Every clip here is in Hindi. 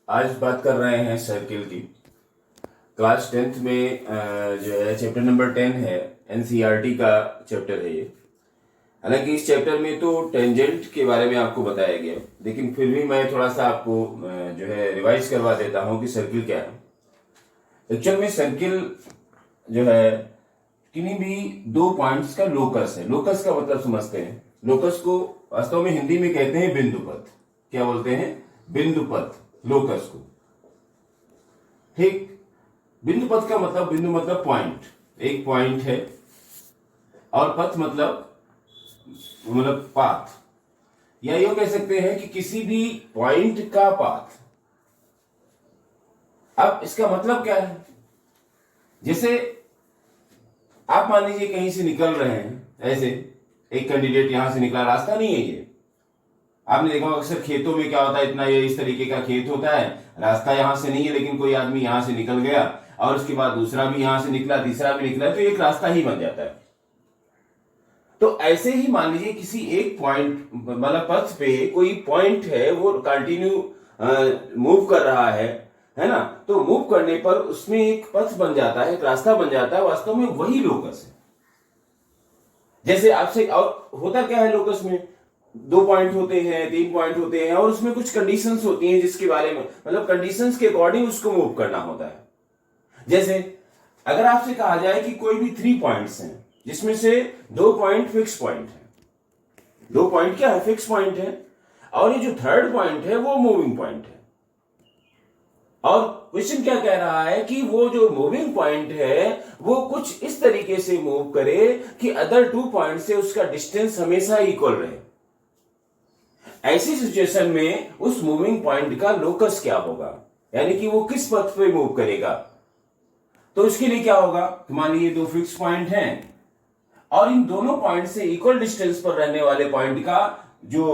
आज बात कर रहे हैं सर्किल की। क्लास 10th में जो है चैप्टर नंबर 10 है, एनसीईआरटी का चैप्टर है ये। हालांकि इस चैप्टर में तो टेंजेंट के बारे में आपको बताया गया, लेकिन फिर भी मैं थोड़ा सा आपको जो है रिवाइज करवा देता हूँ कि सर्किल क्या है। एक्चुअल में सर्किल जो है किन्हीं भी दो पॉइंट्स का लोकस है। लोकस का मतलब समझते हैं। लोकस को वास्तव में हिंदी में कहते हैं बिंदुपथ। क्या बोलते हैं? बिंदुपथ, लोकस को। ठीक। बिंदु पथ का मतलब, बिंदु मतलब पॉइंट, एक पॉइंट है, और पथ मतलब पाथ, या यूं कह सकते हैं कि किसी भी पॉइंट का पाथ। अब इसका मतलब क्या है? जैसे आप मान लीजिए कहीं से निकल रहे हैं, ऐसे एक कैंडिडेट यहां से निकला, रास्ता नहीं है ये। आपने देखा अक्सर खेतों में क्या होता है, इतना ये इस तरीके का खेत होता है, रास्ता यहां से नहीं है, लेकिन कोई आदमी यहां से निकल गया और उसके बाद दूसरा भी यहां से निकला, तीसरा भी निकला, तो एक रास्ता ही बन जाता है। तो ऐसे ही मान लीजिए किसी एक पॉइंट मतलब पथ पे कोई पॉइंट है, वो कंटिन्यू मूव कर रहा है ना। तो मूव करने पर उसमें एक पथ बन जाता है, एक रास्ता बन जाता है। वास्तव में वही लोकस है। जैसे आपसे, और होता क्या है लोकस में, दो पॉइंट होते हैं, तीन पॉइंट होते हैं, और उसमें कुछ कंडीशंस होती हैं जिसके बारे में, मतलब कंडीशंस के अकॉर्डिंग उसको मूव करना होता है। जैसे अगर आपसे कहा जाए कि कोई भी 3 पॉइंट्स हैं, जिसमें से 2 पॉइंट फिक्स पॉइंट है, 2 पॉइंट क्या है? फिक्स पॉइंट है, और ये जो थर्ड पॉइंट है वो मूविंग पॉइंट है। और क्वेश्चन क्या कह रहा है कि वो जो मूविंग पॉइंट है वो कुछ इस तरीके से मूव करे कि अदर 2 पॉइंट से उसका डिस्टेंस हमेशा इक्वल रहे। ऐसी सिचुएशन में उस मूविंग पॉइंट का लोकस क्या होगा, यानी कि वो किस पथ पे मूव करेगा। तो इसके लिए क्या होगा, मान लीजिए 2 फिक्स पॉइंट हैं, और इन दोनों पॉइंट से इक्वल डिस्टेंस पर रहने वाले पॉइंट का जो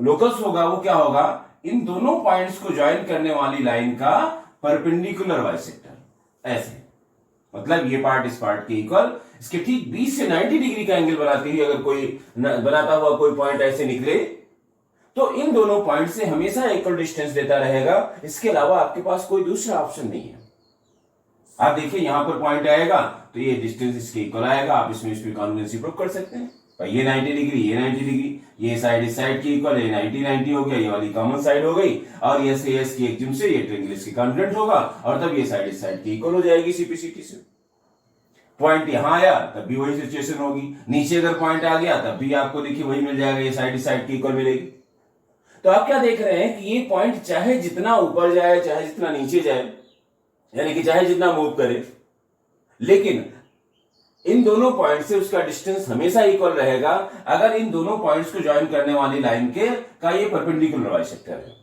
लोकस होगा वो क्या होगा, इन दोनों पॉइंट्स को ज्वाइन करने वाली लाइन का परपेंडिकुलर बाइसेक्टर। ऐसे मतलब ये पार्ट इस पार्ट के इक्वल, इसके ठीक 20 से 90 डिग्री का एंगल बनाती हुई अगर कोई बनाता हुआ कोई पॉइंट ऐसे निकले, तो इन दोनों पॉइंट से हमेशा इक्वल डिस्टेंस देता रहेगा। इसके अलावा आपके पास कोई दूसरा ऑप्शन नहीं है। आप देखिए यहां पर पॉइंट आएगा तो ये डिस्टेंस इसके इक्वल आएगा। आप इसमें इस पे कॉन्वेंसी प्रूव कर सकते हैं। ये 90 डिग्री, ये 90 डिग्री, ये साइड इस साइड की इक्वल, ये 90 90 हो गया, ये वाली कॉमन साइड हो गई, और ये से एस की एक्जिम से ये ट्रायंगल इसके कॉन्ग्रुएंट होगा, और तब ये साइड इस साइड की इक्वल हो जाएगी सीपीसीटी से। पॉइंट यहां आया तब भी वही सिचुएशन होगी, नीचे अगर पॉइंट आ गया तब भी आपको देखिए वही मिल जाएगा, ये साइड इस साइड की इक्वल मिलेगी। तो आप क्या देख रहे हैं कि ये पॉइंट चाहे जितना ऊपर जाए, चाहे जितना नीचे जाए, यानी कि चाहे जितना मूव करे, लेकिन इन दोनों पॉइंट से उसका डिस्टेंस हमेशा इक्वल रहेगा अगर इन दोनों पॉइंट्स को ज्वाइन करने वाली लाइन के का ये परपेंडिकुलर बाइसेक्टर है।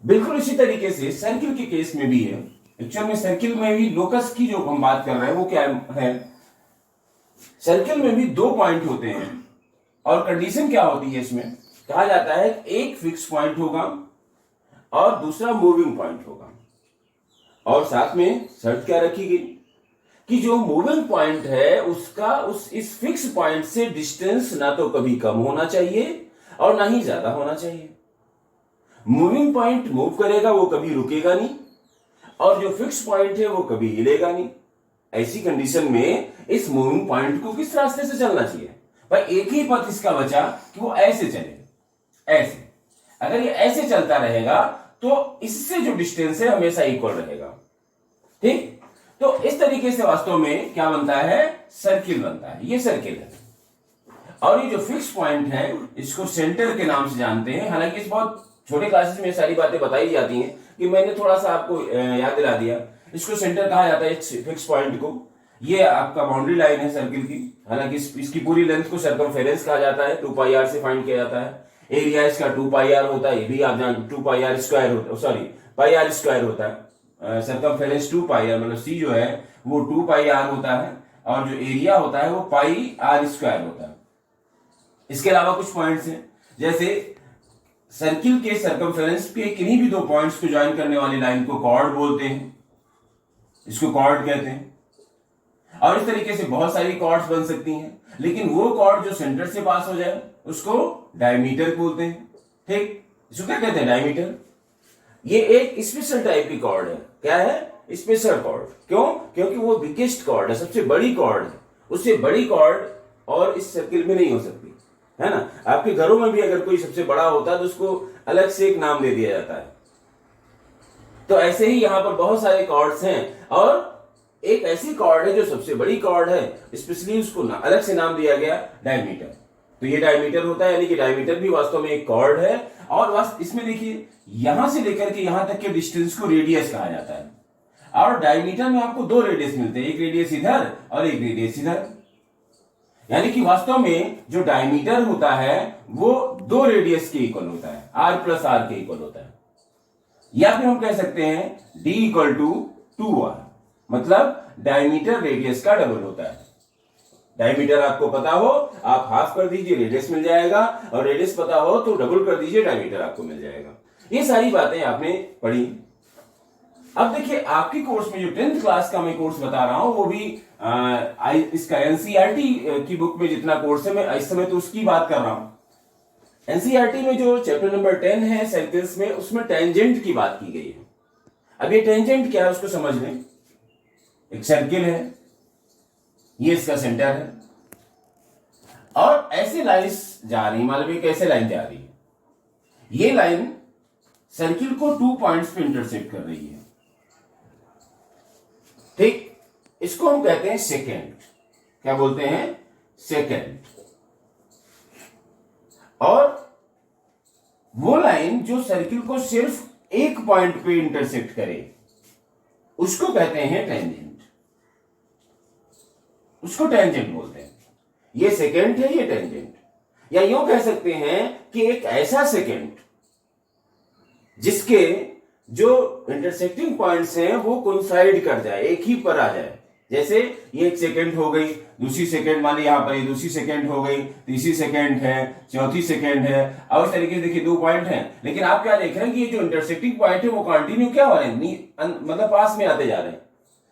बिल्कुल इसी तरीके से सर्किल के केस में भी है। एक्चुअल में सर्किल में भी लोकस की जो हम बात कर रहे हैं वो क्या है, सर्किल में भी 2 पॉइंट होते हैं, और कंडीशन क्या होती है इसमें, कहा जाता है एक फिक्स पॉइंट होगा और दूसरा मूविंग पॉइंट होगा, और साथ में शर्त क्या रखी गई कि जो मूविंग पॉइंट है उसका इस फिक्स पॉइंट से डिस्टेंस ना तो कभी कम होना चाहिए और ना ही ज्यादा होना चाहिए। मूविंग पॉइंट मूव करेगा, वो कभी रुकेगा नहीं, और जो फिक्स पॉइंट है वो कभी हिलेगा नहीं। ऐसी कंडीशन में इस मूविंग पॉइंट को किस रास्ते से चलना चाहिए? भाई एक ही पथ इसका बचा कि वो ऐसे चले, ऐसे। अगर ये ऐसे चलता रहेगा तो इससे जो डिस्टेंस है हमेशा इक्वल रहेगा। ठीक। तो इस तरीके से वास्तव में क्या बनता है, सर्किल बनता है। ये सर्किल है, और ये जो फिक्स पॉइंट है इसको सेंटर के नाम से जानते हैं। हालांकि इस बहुत छोटे क्लासेस में सारी बातें बताई जाती हैं कि मैंने थोड़ा सा आपको याद दिला दिया। इसको सेंटर कहा जाता है, फिक्स पॉइंट को। ये आपका बाउंड्री लाइन है सर्किल की। हालांकि इसकी पूरी लेंथ को सर्कमफेरेंस कहा जाता है, 2 पाई आर से फाइंड किया जाता है। एरिया इसका 2 पाई आर होता है, ये भी आप जानते, 2 पाई आर स्क्वायर होता है, सॉरी पाई आर स्क्वायर होता है। सर्कमफेरेंस 2 पाई आर, मतलब सी जो है वो 2 पाई आर होता है, और जो एरिया होता है वो पाई आर स्क्वायर होता है। इसके अलावा कुछ पॉइंट्स हैं, जैसे सर्किल के सर्कमफेरेंस पे किन्हीं भी 2 पॉइंट्स को ज्वाइन करने वाली लाइन को कॉर्ड बोलते हैं, इसको कॉर्ड कहते हैं। और इस तरीके से बहुत सारी कॉर्ड्स बन सकती हैं, लेकिन वो कॉर्ड जो सेंटर से पास हो जाए उसको डायमीटर बोलते हैं। ठीक, इसको क्या कहते हैं, डायमीटर। ये एक स्पेशल टाइप की कॉर्ड है। क्या है? Special chord. क्यों? क्योंकि वो बिगेस्ट कॉर्ड है, सबसे बड़ी कॉर्ड है। उससे बड़ी कॉर्ड और इस सर्किल में नहीं हो सकती, है ना। आपके घरों में भी अगर कोई सबसे बड़ा होता है तो उसको अलग से एक नाम दे दिया जाता है। तो ऐसे ही यहां पर बहुत सारे कॉर्ड्स हैं और एक ऐसी कॉर्ड है जो सबसे बड़ी कॉर्ड है, स्पेशली उसको अलग से नाम दिया गया डायमीटर। तो ये डायमीटर होता है, यानी कि डायमीटर भी वास्तव में एक कॉर्ड है। और वास्तव इसमें देखिए, यहां से लेकर के यहां तक के डिस्टेंस को रेडियस कहा जाता है। और डायमीटर में आपको दो रेडियस मिलते हैं, एक रेडियस इधर और एक रेडियस इधर। यानी कि वास्तव में जो डायमीटर होता है वो दो रेडियस के इक्वल होता है, आर प्लस आर के इक्वल होता है। या फिर हम कह सकते हैं d इक्वल टू 2r, मतलब डायमीटर रेडियस का डबल होता है। डायमीटर आपको पता हो, आप हाफ कर दीजिए, रेडियस मिल जाएगा, और रेडियस पता हो तो डबल कर दीजिए, डायमीटर आपको मिल जाएगा। ये सारी बातें आपने पढ़ी। अब देखिए, आपकी कोर्स में जो 10th क्लास का मैं कोर्स बता रहा हूं वो भी इसका एनसीईआरटी की बुक में जितना कोर्स है, मैं इस समय तो उसकी बात कर रहा हूं। एनसीईआरटी में जो चैप्टर नंबर 10 है सर्किल्स में, उसमें टेंजेंट की बात की गई है। अब ये टेंजेंट क्या है उसको समझ लें। एक सर्किल है, ये इसका सेंटर है, और ऐसे लाइंस जा रही, मतलब एक ऐसे लाइन जा रही है। ये लाइन सर्किल को 2 पॉइंट्स पे इंटरसेक्ट कर रही है, ठीक। इसको हम कहते हैं सेकेंड। क्या बोलते हैं? सेकेंड। और वो लाइन जो सर्किल को सिर्फ एक पॉइंट पे इंटरसेक्ट करे उसको कहते हैं टेंजेंट। उसको टेंजेंट बोलते हैं। ये सेकेंड है, ये टेंजेंट। या यूं कह सकते हैं कि एक ऐसा सेकेंड जिसके जो इंटरसेक्टिंग पॉइंट्स हैं वो कोइंसाइड कर जाए, एक ही पर आ जाए। जैसे ये एक सेकेंड हो गई, दूसरी सेकेंड, माने यहां पर ये दूसरी सेकेंड हो गई, तीसरी सेकेंड है, चौथी सेकेंड है, और इस तरीके से देखिए 2 पॉइंट हैं। लेकिन आप क्या देख रहे हैं कि ये जो इंटरसेक्टिंग पॉइंट है वो कंटिन्यू क्या हो रहे हैं, मतलब पास में आते जा रहे हैं।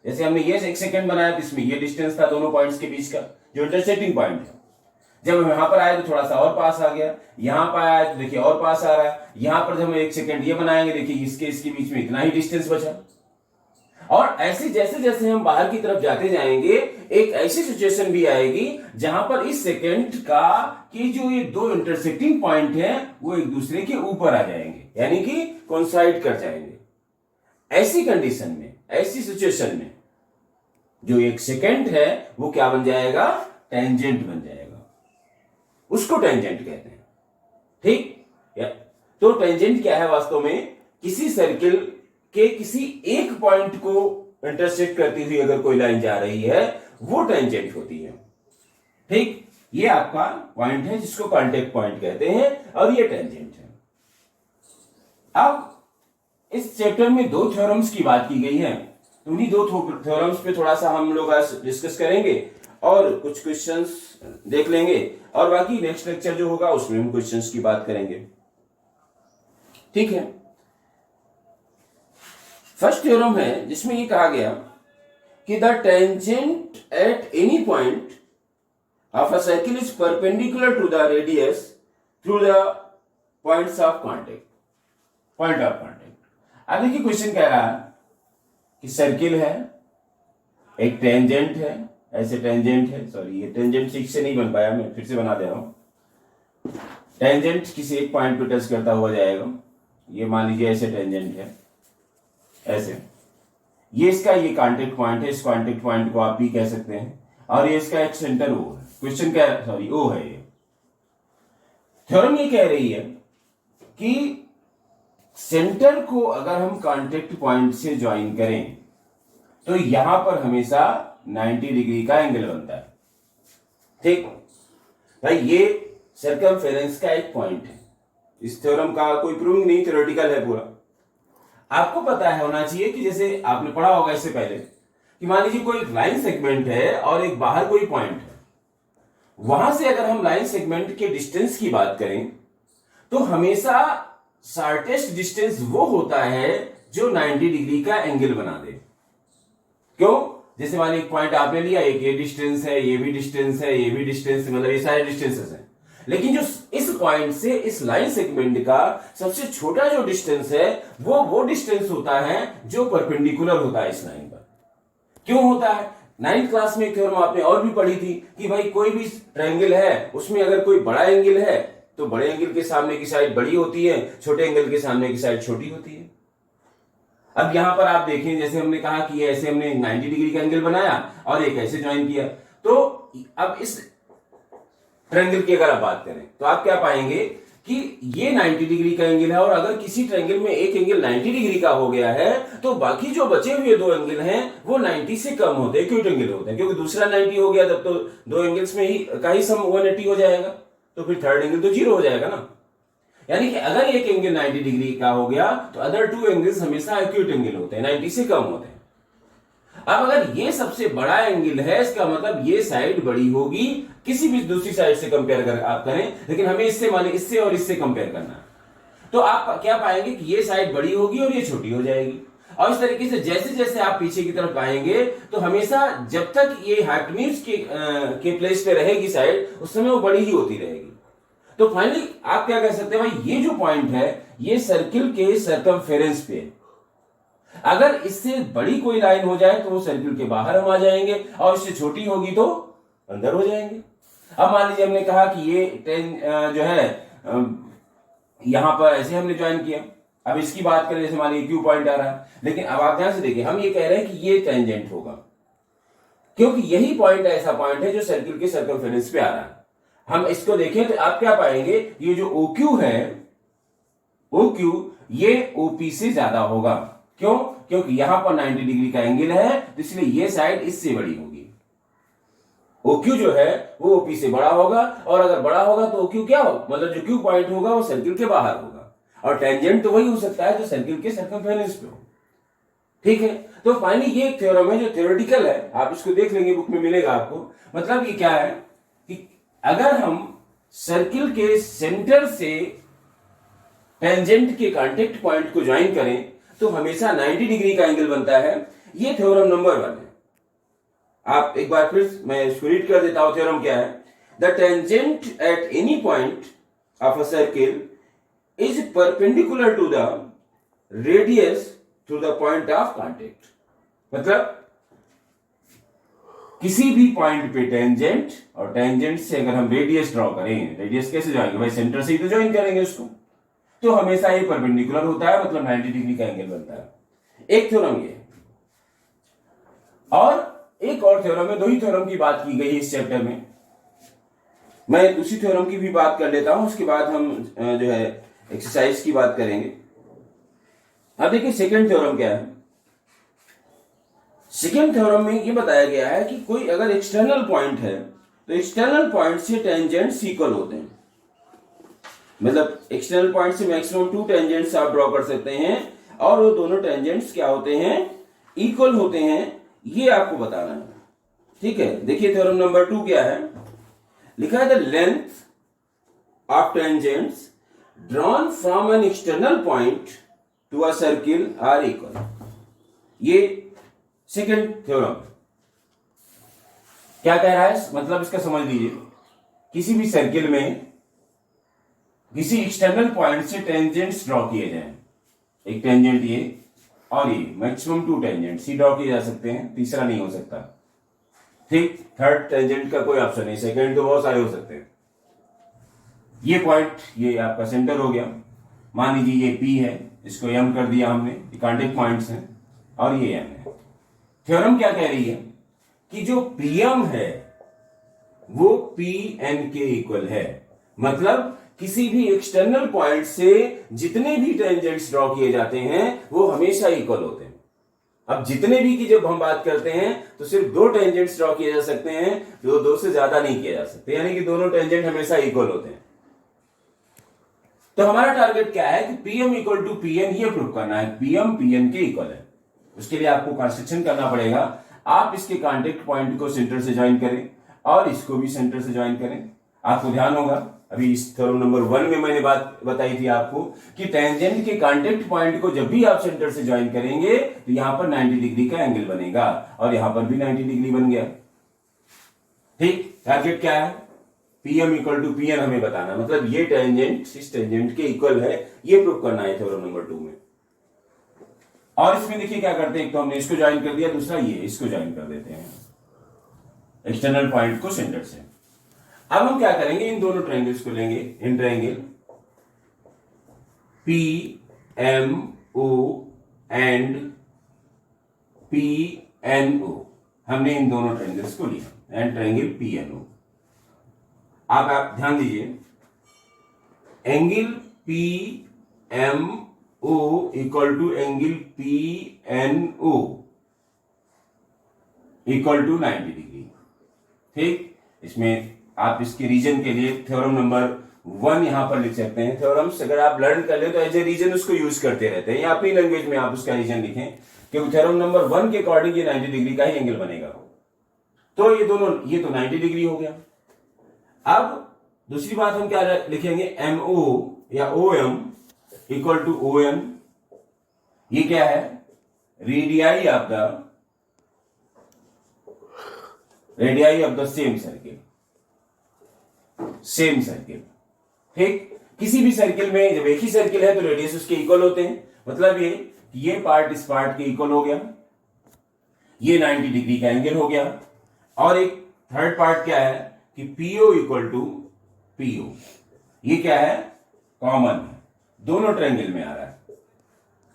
जैसे हमने ये एक सेकेंड बनाया तो इसमें ये डिस्टेंस था दोनों पॉइंट्स के बीच का, जो इंटरसेक्टिंग पॉइंट है। जब हम यहां पर आए तो थोड़ा सा और पास आ गया, यहां पर आया तो देखिए और पास आ रहा है। यहां पर जब हम एक सेकेंड ये बनाएंगे, देखिए इसके बीच में इतना ही डिस्टेंस बचा। और ऐसे जैसे जैसे हम बाहर की तरफ जाते जाएंगे, एक ऐसी सिचुएशन भी आएगी जहां पर इस सेकेंड का कि जो ये दो इंटरसेक्टिंग पॉइंट हैं वो एक दूसरे के ऊपर आ जाएंगे, यानी कि कोइंसाइड कर जाएंगे। ऐसी कंडीशन में, ऐसी सिचुएशन में जो एक सेकेंड है वो क्या बन जाएगा? टेंजेंट बन जाएगा। उसको टेंजेंट कहते हैं, ठीक। तो टेंजेंट क्या है? वास्तव में किसी सर्किल के किसी एक पॉइंट को इंटरसेक्ट करती हुई अगर कोई लाइन जा रही है वो टेंजेंट होती है, ठीक। ये आपका पॉइंट है जिसको कांटेक्ट पॉइंट कहते हैं, और ये टेंजेंट है। अब इस चैप्टर में 2 थ्योरम्स की बात की गई है, तो उन्हीं 2 थ्योरम्स पे थोड़ा सा हम लोग आज डिस्कस करेंगे और कुछ क्वेश्चंस देख लेंगे, और बाकी नेक्स्ट लेक्चर जो होगा उसमें हम क्वेश्चंस की बात करेंगे, ठीक है। फर्स्ट थ्योरम है जिसमें ये कहा गया कि the tangent at any point of a circle is perpendicular to the radius through the points of contact, point of contact. अब देखिए क्वेश्चन कह रहा है कि सर्किल है, एक टेंजेंट है, ऐसे टेंजेंट है, सॉरी ये टेंजेंट ठीक से नहीं बन पाया, मैं फिर से बना दे रहा हूं। टेंजेंट किसी एक पॉइंट पे टच करता हुआ जाएगा, ये मान लीजिए ऐसे टेंजेंट है, ऐसे। ये इसका ये कांटेक्ट पॉइंट है, इस कांटेक्ट पॉइंट को आप भी कह सकते हैं, और ये इसका एक सेंटर ओ है। क्वेश्चन क्या है? सॉरी ओ है। ये थ्योरम ये कह रही है कि सेंटर को अगर हम कांटेक्ट पॉइंट से ज्वाइन करें तो यहां पर हमेशा 90 डिग्री का एंगल बनता है, ठीक भाई। ये सर्कमफेरेंस का एक पॉइंट है। इस थ्योरम का कोई प्रूविंग नहीं, थ्योरेटिकल है पूरा। आपको पता है होना चाहिए कि जैसे आपने पढ़ा होगा इससे पहले कि मान लीजिए कोई लाइन सेगमेंट है और एक बाहर कोई पॉइंट है, वहां से अगर हम लाइन सेगमेंट के डिस्टेंस की बात करें तो हमेशा शॉर्टेस्ट डिस्टेंस वो होता है जो 90 डिग्री का एंगल बना दे। क्यों? जैसे मान लीजिए एक पॉइंट आपने लिया, एक ये डिस्टेंस है, ये भी डिस्टेंस है, ये भी डिस्टेंस है, मतलब ये सारे डिस्टेंसेस हैं। लेकिन जो इस पॉइंट से इस लाइन सेगमेंट का सबसे छोटा जो डिस्टेंस है वो डिस्टेंस होता है जो परपेंडिकुलर होता है इस लाइन पर। क्यों होता है? 9th क्लास में थ्योरम आपने और भी पढ़ी थी कि भाई कोई भी ट्रायंगल है उसमें अगर कोई बड़ा एंगल है तो बड़े एंगल के सामने की साइड बड़ी होती है, छोटे एंगल के सामने की साइड छोटी होती है। अब यहां पर आप देखें, जैसे हमने कहा कि ऐसे हमने 90 डिग्री का एंगल बनाया और एक ऐसे ज्वाइन किया, तो अब इस ट्रायंगल की अगर आप बात करें तो आप क्या पाएंगे कि ये 90 डिग्री का एंगल है और अगर किसी ट्रायंगल में एक एंगल 90 डिग्री का हो गया है तो बाकी जो बचे हुए दो एंगल हैं वो 90 से कम होते हैं, एक्यूट एंगल होते हैं, क्योंकि दूसरा 90 हो गया तब तो दो एंगल्स में ही का ही सम 180 हो जाएगा, तो फिर थर्ड एंगल तो 0 हो जाएगा ना। यानी कि अगर एक एंगल 90 डिग्री का हो गया तो अदर टू एंगल्स हमेशा एक्यूट एंगल होते हैं, 90 से कम होते हैं। अब अगर ये सबसे बड़ा एंगल है इसका मतलब ये साइड बड़ी होगी, किसी भी दूसरी साइड से कंपेयर कर आप करें, लेकिन हमें इससे माने इससे और इससे कंपेयर करना है, तो आप क्या पाएंगे कि ये साइड बड़ी होगी और ये छोटी हो जाएगी। और इस तरीके से जैसे जैसे आप पीछे की तरफ आएंगे तो हमेशा जब तक ये हाइपोटेन्यूज के प्लेस पे रहेगी साइड उस समय वो बड़ी ही होती रहेगी। तो फाइनली आप क्या कह सकते हैं, भाई ये जो पॉइंट है ये सर्किल के सर्कमफेरेंस पे है। अगर इससे बड़ी कोई लाइन हो जाए तो वो सर्किल के बाहर हम आ जाएंगे और इससे छोटी होगी तो अंदर हो जाएंगे। अब मान लीजिए हमने कहा कि ये जो है यहां पर ऐसे हमने ज्वाइन किया, अब इसकी बात करें, जैसे मान लीजिए क्यू पॉइंट आ रहा है, लेकिन अब आप ध्यान से देखिए हम ये कह रहे हैं कि ये टेंजेंट होगा क्योंकि यही पॉइंट ऐसा पॉइंट है जो सर्किल के सर्कमफेरेंस पे आ रहा है। हम इसको देखें तो आप क्या पाएंगे, ये जो OQ है, OQ ये OP से ज्यादा होगा। क्यों? क्योंकि यहां पर 90 डिग्री का एंगल है तो इसलिए ये साइड इससे बड़ी होगी। OQ जो है वो OP से बड़ा होगा और अगर बड़ा होगा तो OQ क्या हो, मतलब जो Q पॉइंट होगा वो सर्किल के बाहर होगा और टेंजेंट तो वही हो सकता है जो सर्किल के सर्कमफेरेंस पे हो। ठीक है, तो फाइनली ये एक थ्योरम है जो थ्योरेटिकल है, आप इसको देख लेंगे, बुक में मिलेगा आपको। मतलब ये क्या है कि अगर हम सर्किल के सेंटर से टेंजेंट के कांटेक्ट पॉइंट को ज्वाइन करें तो हमेशा 90 डिग्री का एंगल बनता है। ये थ्योरम नंबर 1 है। आप एक बार फिर मैं इसको रीड कर देता हूं, थ्योरम क्या है। The tangent at any point of a circle is perpendicular to the radius through the point of contact. मतलब किसी भी पॉइंट पे टेंजेंट और टेंजेंट से अगर हम रेडियस ड्रॉ करें, रेडियस कैसे ज्वाइन, भाई सेंटर से ही तो ज्वाइन करेंगे उसको, तो हमेशा ये परपेंडिकुलर होता है, मतलब 90 डिग्री का एंगल बनता है। एक थ्योरम ये, और एक और थ्योरम है, दो ही थ्योरम की बात की गई इस चैप्टर में। मैं दूसरी थ्योरम की भी बात कर लेता हूं, उसके बाद हम जो है एक्सरसाइज की बात करेंगे। अब देखिए सेकंड थ्योरम क्या है। सेकंड थ्योरम में ये बताया गया है कि कोई अगर एक्सटर्नल पॉइंट है तो एक्सटर्नल पॉइंट से टेंजेंट्स इक्वल होते हैं, मतलब एक्सटर्नल पॉइंट से मैक्सिमम 2 टेंजेंट्स आप ड्रॉ कर सकते हैं और वो दोनों टेंजेंट्स क्या होते हैं, इक्वल होते हैं, ये आपको बताना है। ठीक है, देखिए थ्योरम नंबर 2 क्या है, लिखा है the length of tangents drawn from an external point to a circle are equal. ये सेकंड थ्योरम क्या कह रहा है, मतलब इसका समझ लीजिए, किसी भी सर्किल में किसी एक्सटर्नल पॉइंट से टेंजेंट्स ड्रॉ किए जाएं, एक टेंजेंट ये और ये, मैक्सिमम 2 टेंजेंट्स ही ड्रॉ किए जा सकते हैं, तीसरा नहीं हो सकता। ठीक, थर्ड टेंजेंट का कोई ऑप्शन नहीं, सेकंड तो बहुत सारे हो सकते हैं। ये पॉइंट ये आपका सेंटर हो गया, मान लीजिए ये P है, इसको M कर दिया हमने, कांटेक्ट पॉइंट्स हैं, और ये M है। थ्योरम क्या कह रही है कि जो PM है वो PN के इक्वल है, मतलब किसी भी एक्सटर्नल पॉइंट से जितने भी टेंजेंट्स ड्रॉ किए जाते हैं वो हमेशा इक्वल होते हैं। अब जितने भी की जब हम बात करते हैं तो सिर्फ 2 टेंजेंट्स ड्रॉ किए जा सकते हैं, जो 2 से ज्यादा नहीं किए जा सकते, यानी कि दोनों टेंजेंट हमेशा इक्वल होते हैं। तो हमारा टारगेट क्या है कि PM इक्वल टू PN, ये प्रूव करना है PM PN के इक्वल है। उसके लिए आपको कंस्ट्रक्शन करना पड़ेगा, आप इसके कांटेक्ट पॉइंट को सेंटर से ज्वाइन करें और इसको भी सेंटर से ज्वाइन करें। आपको ध्यान होगा अभी इस थ्योरम नंबर 1 में मैंने बात बताई थी आपको कि टेंजेंट के कांटेक्ट पॉइंट को जब भी आप सेंटर से ज्वाइन करेंगे तो यहां पर 90 डिग्री का एंगल बनेगा और यहां पर भी 90 डिग्री बन गया। ठीक, टारगेट क्या है, PM इक्वल टू PN हमें बताना, मतलब ये टेंजेंट इस टेंजेंट के इक्वल है, ये प्रूव करना है थ्योरम नंबर 2 में। और इसमें देखिए क्या करते हैं, एक तो हमने इसको ज्वाइन कर दिया, दूसरा ये इसको ज्वाइन कर देते हैं एक्सटर्नल पॉइंट को सेंटर से। अब हम क्या करेंगे, इन दोनों ट्रायंगल्स को लेंगे, in triangle PMO and PNO, हमने इन दोनों ट्रायंगल्स को लिया एंड ट्रायंगल PNO। आप ध्यान दीजिए, angle PMO equal to angle PNO equal to 90 degree. ठीक, इसमें आप इसके रीजन के लिए थ्योरम नंबर 1 यहां पर लिख सकते हैं। थ्योरम्स अगर आप लर्न कर ले तो एज ए रीजन उसको यूज करते रहते हैं, या अपनी लैंग्वेज में आप उसका रीजन लिखें, क्योंकि थ्योरम नंबर 1 के अकॉर्डिंग ये 90 डिग्री का ही एंगल बनेगा। तो ये दोनों, ये तो 90 डिग्री हो गया। अब दूसरी बात हम क्या लिखेंगे, MO या OM इक्वल टू ON। ये क्या है, radii of the same circle, same circle. ठीक, किसी भी सर्किल में जब एक ही सर्किल है तो रेडियस उसके इक्वल होते हैं, मतलब ये पार्ट इस पार्ट के इक्वल हो गया, ये 90 डिग्री का एंगल हो गया। और एक थर्ड पार्ट क्या है कि PO इक्वल टू PO, ये क्या है, कॉमन है, दोनों ट्रायंगल में आ रहा है।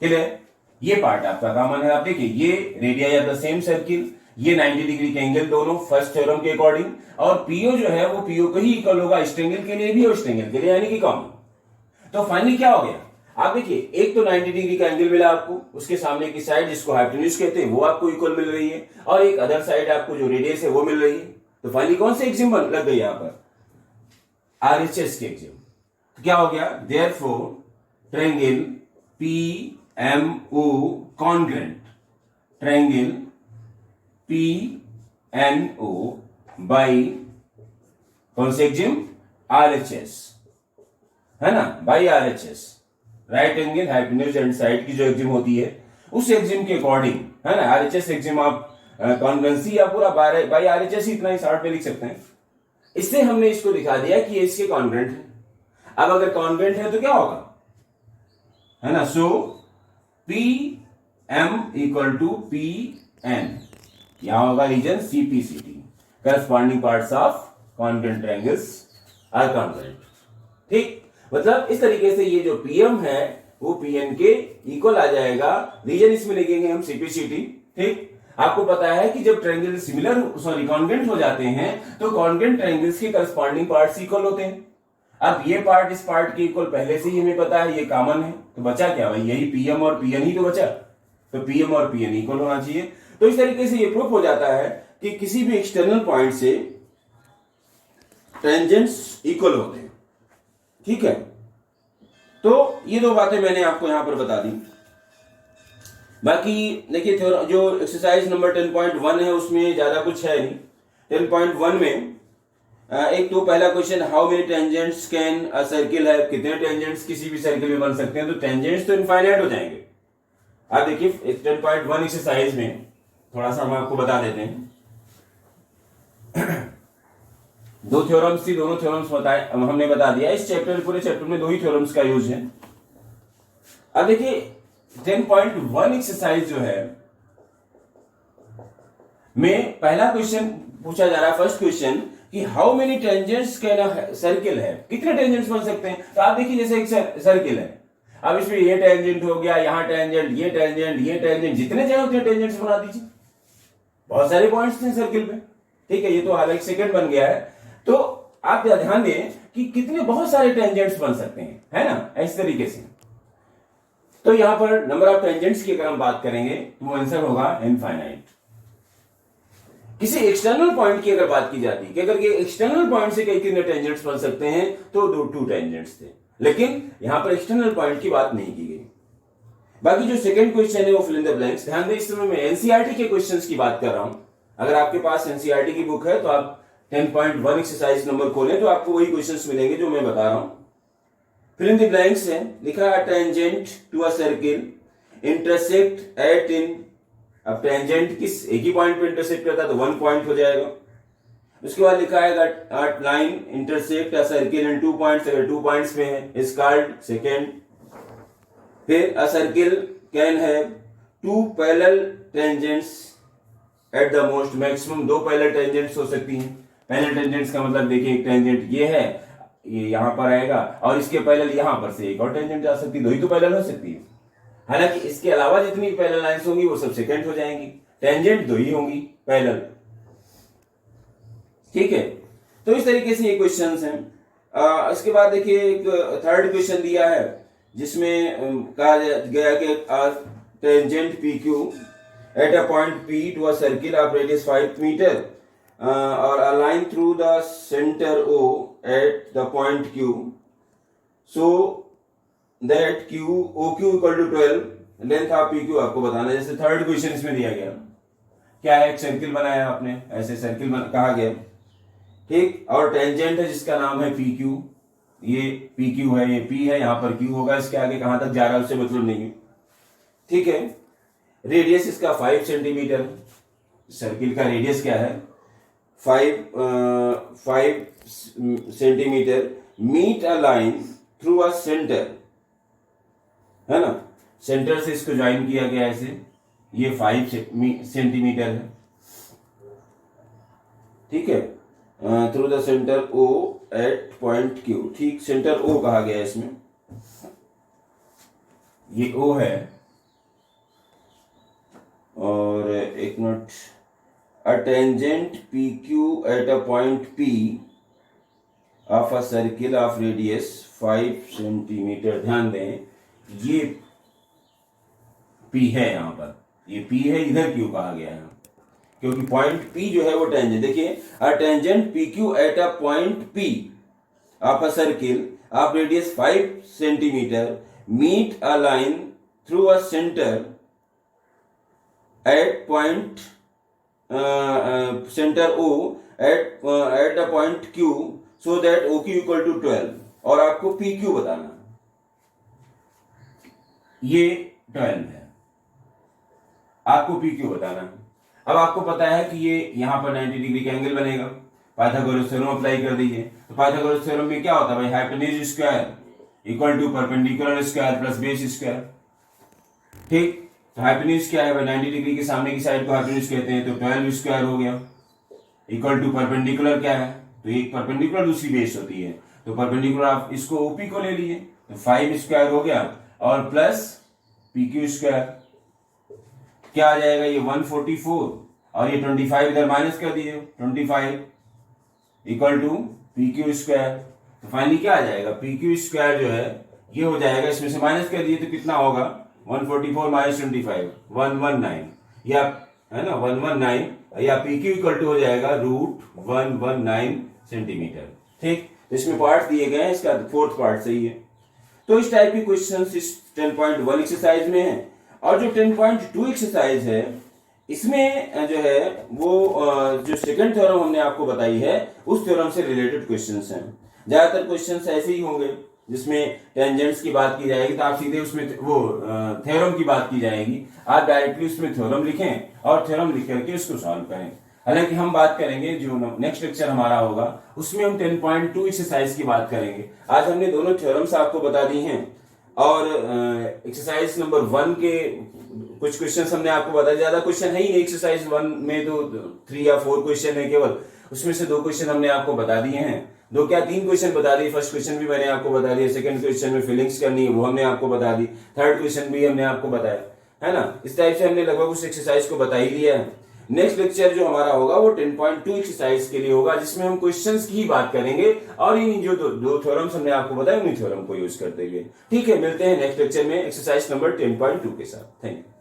क्लियर, ये पार्ट आपका कॉमन है। आप देखिए, ये radii of the same circle, ये 90 डिग्री के एंगल दोनों फर्स्ट थ्योरम के अकॉर्डिंग, और PO जो है वो PO को ही इक्वल होगा इस ट्रायंगल के लिए भी और इस ट्रायंगल के लिए, यानी कि कॉमन। तो फाइनली क्या हो गया, आप देखिए, एक तो 90 डिग्री का एंगल मिला आपको, उसके सामने की साइड जिसको हाइपोटेन्यूज कहते हैं वो आपको इक्वल मिल रही है, और एक अदर साइड आपको जो रेडियस है वो मिल रही है। तो फाइनली कौन से एक्सिम लग गई यहां पर, RHS के एक्सिम। तो क्या हो गया, therefore triangle PMO congruent, triangle PNO by कौन से एक्सिम, RHS, है ना, by RHS, right angle hypotenuse and side की जो एक्सिम होती है उस एक्सिम के अकॉर्डिंग, है ना। RHS एक्सिम आप कॉन्ग्रुएंसी या पूरा बाई RHS ही इतना ही शॉर्ट में लिख सकते हैं। इससे हमने इसको दिखा दिया कि ये इसके कॉन्ग्रुएंट है। अब अगर कॉन्ग्रुएंट है तो क्या होगा, है ना, so PM equal to PN, यहां होगा reason CPCT, corresponding parts of congruent triangles are congruent. ठीक, मतलब इस तरीके से ये जो PM है वो PN के इक्वल आ जाएगा, रीजन इसमें लिखेंगे हम CPCT। ठीक, आपको पता है कि जब ट्रायंगल सिमिलर कॉन्ग्रुएंट हो जाते हैं तो कॉन्ग्रुएंट ट्रायंगल्स के करस्पॉन्डिंग पार्ट्स इक्वल होते हैं। अब ये पार्ट इस पार्ट के इक्वल पहले से ही हमें पता है, ये कॉमन है, तो बचा क्या भाई, यही PM और PN ही तो बचा, तो PM और PN इक्वल होना चाहिए। तो इस तरीके से ये प्रूफ हो जाता है कि किसी भी एक्सटर्नल पॉइंट से टेंजेंट्स इक्वल होते हैं। ठीक है, तो ये दो बातें मैंने आपको यहां पर बता दी। बाकी देखिए, जो एक्सरसाइज नंबर 10.1 है उसमें ज्यादा कुछ है नहीं। 10.1 में एक तो पहला question, how many tangents can a circle है, कितने टेंजेंट्स किसी भी सर्किल में बन सकते हैं, तो टेंजेंट्स तो इनफाइनाइट हो जाएंगे। आप देखिए 10.1 एक्सरसाइज में थोड़ा सा हम आपको बता देते हैं। दो थ्योरम्स थी, दोनों थ्योरम्स बताए हमने बता दिया। इस चैप्टर, पूरे चैप्टर में दो ही थ्योरम्स का यूज है। अब देखिए 10.1 एक्सरसाइज जो है में पहला क्वेश्चन पूछा जा रहा है, फर्स्ट क्वेश्चन, कि how many tangents can a circle है, कितने टेंजेंट्स बन सकते हैं। तो आप देखिए जैसे एक सर्किल है, अब इसमें ये टेंजेंट हो गया, यहाँ टेंजेंट, ये टेंजेंट, ये टेंजेंट, जितने चाहे उतने टेंजेंट्स बना दीजिए, बहुत सारे पॉइंट्स थे सर्किल में। ठीक है, ये तो हालांकि सेकंड बन गया है। तो आप ध्यान दें कि कितने बहुत सारे टेंजेंट्स बन सकते हैं, है ना, इस तरीके से। तो यहां पर नंबर ऑफ टेंजेंट्स की अगर हम बात करेंगे तो वो आंसर होगा इनफाइनाइट। किसी एक्सटर्नल पॉइंट की अगर बात की जाती है कि अगर ये एक्सटर्नल पॉइंट से कितने टेंजेंट्स बन सकते हैं, तो टू टेंजेंट्स थे, लेकिन यहां पर एक्सटर्नल पॉइंट की बात नहीं की गई। बाकी जो सेकंड क्वेश्चन है वो फिल इन द ब्लैंक्स। ध्यान दें, इस समय मैं एनसीईआरटी के क्वेश्चंस की बात कर रहा हूं। अगर आपके पास एनसीईआरटी की बुक है तो आप 10.1 एक्सरसाइज नंबर खोलें तो आपको वही क्वेश्चंस मिलेंगे जो मैं बता रहा हूं। फिल इन द ब्लैंक्स है, लिखा है tangent to a circle intersect at in. अब टेंजेंट किस एक ही पॉइंट पे इंटरसेक्ट करता है तो 1 पॉइंट हो जाएगा। उसके बाद लिखा है लाइन इंटरसेक्ट अ सर्किल इन 2 पॉइंट्स, अगर 2 पॉइंट्स में है इज कॉल्ड सेकेंड। फिर अ circle can have 2 parallel tangents at the most, maximum 2 parallel tangents हो सकती हैं। पैरेलल टेंजेंट्स का मतलब देखिए एक टेंजेंट ये है, ये यहां पर आएगा और इसके पैरेलल यहां पर से एक और टेंजेंट जा सकती है, 2 ही तो पैरेलल हो सकती है। हालांकि इसके अलावा जितनी पैरेलल लाइंस होंगी वो सब सेकेंड हो जाएंगी, टेंजेंट 2 ही होंगी पैरेलल। ठीक है, तो इस तरीके से ये क्वेश्चंस हैं। इसके बाद देखिए एक थर्ड क्वेश्चन दिया है जिसमें कहा गया कि tangent P Q at a point P to a circle of radius 5 metre और a line through the centre O at the point Q, so that Q O Q equal to 12, length of P Q आपको बताना है। जैसे थर्ड क्वेश्चन इसमें दिया गया, क्या है, एक सर्किल बनाया आपने, ऐसे सर्किल कहा गया, ठीक, और टेंजेंट है जिसका नाम है पी क्यू, ये पी क्यू है, ये पी है, यहां पर क्यू होगा, इसके आगे कहां तक जा रहा है उससे मतलब नहीं है। ठीक है, रेडियस इसका 5 सेंटीमीटर, सर्किल का रेडियस क्या है 5 centimetre. Meet a line through a centre, है ना, सेंटर से इसको ज्वाइन किया गया ऐसे, ये 5 सेंटीमीटर है। ठीक है, through the centre O at point Q, ठीक, सेंटर ओ कहा गया है इसमें, ये ओ है। और एक minute, a tangent P Q at a point P of a circle of radius 5 centimetre. ध्यान दें ये पी है, यहां पर ये पी है, इधर क्यू कहा गया है क्योंकि पॉइंट पी जो है वो टेंजेंट, देखिए a tangent P Q at a point P of a circle of radius 5 centimetre meet a line through a centre at point centre O at the point Q, so that O Q equal to 12, और आपको पी क्यू बताना, ये 12 है, आपको पी क्यू बताना है। अब आपको पता है कि ये यहां पर 90 डिग्री का एंगल बनेगा, पाइथागोरस थ्योरम अप्लाई कर दीजिए। तो पाइथागोरस थ्योरम में क्या होता है भाई, hypotenuse square equal to perpendicular square plus base square. ठीक, तो हाइपोटेन्यूज क्या है भाई, 90 डिग्री के सामने की साइड को हाइपोटेन्यूज कहते हैं, तो 12 स्क्वायर हो गया, इक्वल टू परपेंडिकुलर क्या है, तो एक परपेंडिकुलर दूसरी बेस होती है, तो परपेंडिकुलर आप इसको ओपी को ले लीजिए, तो 5 स्क्वायर हो गया और प्लस पी क्यू स्क्वायर, क्या आ जाएगा ये 144, और ये 25 इधर माइनस कर दीजिए, 25 equal to P Q square. तो फाइनली क्या आ जाएगा, पी क्यू स्क्वायर जो है ये हो जाएगा, इसमें से माइनस कर दिए तो कितना होगा, 144 माइनस 25 119, या है ना 119, या पी क्यू इक्वल टू हो जाएगा √119 सेंटीमीटर। ठीक, तो इसमें पार्ट दिए गए हैं, इसका 4th पार्ट सही है। तो इस टाइप की क्वेश्चंस इस 10.1 एक्सरसाइज में है। और जो 10.2 एक्सरसाइज है इसमें जो है वो जो सेकंड थ्योरम हमने आपको बताई है उस थ्योरम से रिलेटेड क्वेश्चंस हैं। ज्यादातर क्वेश्चंस ऐसे ही होंगे जिसमें टेंजेंट्स की बात की जाएगी, तो आप सीधे उसमें वो थ्योरम की बात की जाएगी, आप डायरेक्टली उसमें थ्योरम लिखें और थ्योरम लिख करके उसको सॉल्व करें। हालांकि हम बात करेंगे जो नेक्स्ट लेक्चर हमारा होगा उसमें हम 10.2 एक्सरसाइज की बात करेंगे। आज हमने दोनों थ्योरम्स आपको बता दी हैं और एक्सरसाइज नंबर 1 के कुछ क्वेश्चन हमने आपको बताया, ज्यादा क्वेश्चन है ही नहीं एक्सरसाइज 1 में, तो 3 या 4 क्वेश्चन है केवल, उसमें से 2 क्वेश्चन हमने आपको बता दिए हैं, 2 क्या 3 क्वेश्चन बता दिए। फर्स्ट क्वेश्चन भी मैंने आपको बता दिया, सेकंड क्वेश्चन में फीलिंग्स करनी है वो हमने आपको बता दी, थर्ड क्वेश्चन भी हमने आपको बताया, है ना। इस टाइप से हमने लगभग उस एक्सरसाइज को बता ही दिया है। नेक्स्ट लेक्चर जो हमारा होगा वो 10.2 एक्सरसाइज के लिए होगा, जिसमें हम क्वेश्चंस की ही बात करेंगे और इन जो दो थ्योरम्स हमने आपको बताया उन्हीं थ्योरम को यूज करते हुए। ठीक है, मिलते हैं नेक्स्ट लेक्चर में एक्सरसाइज नंबर 10.2 के साथ। Thank you.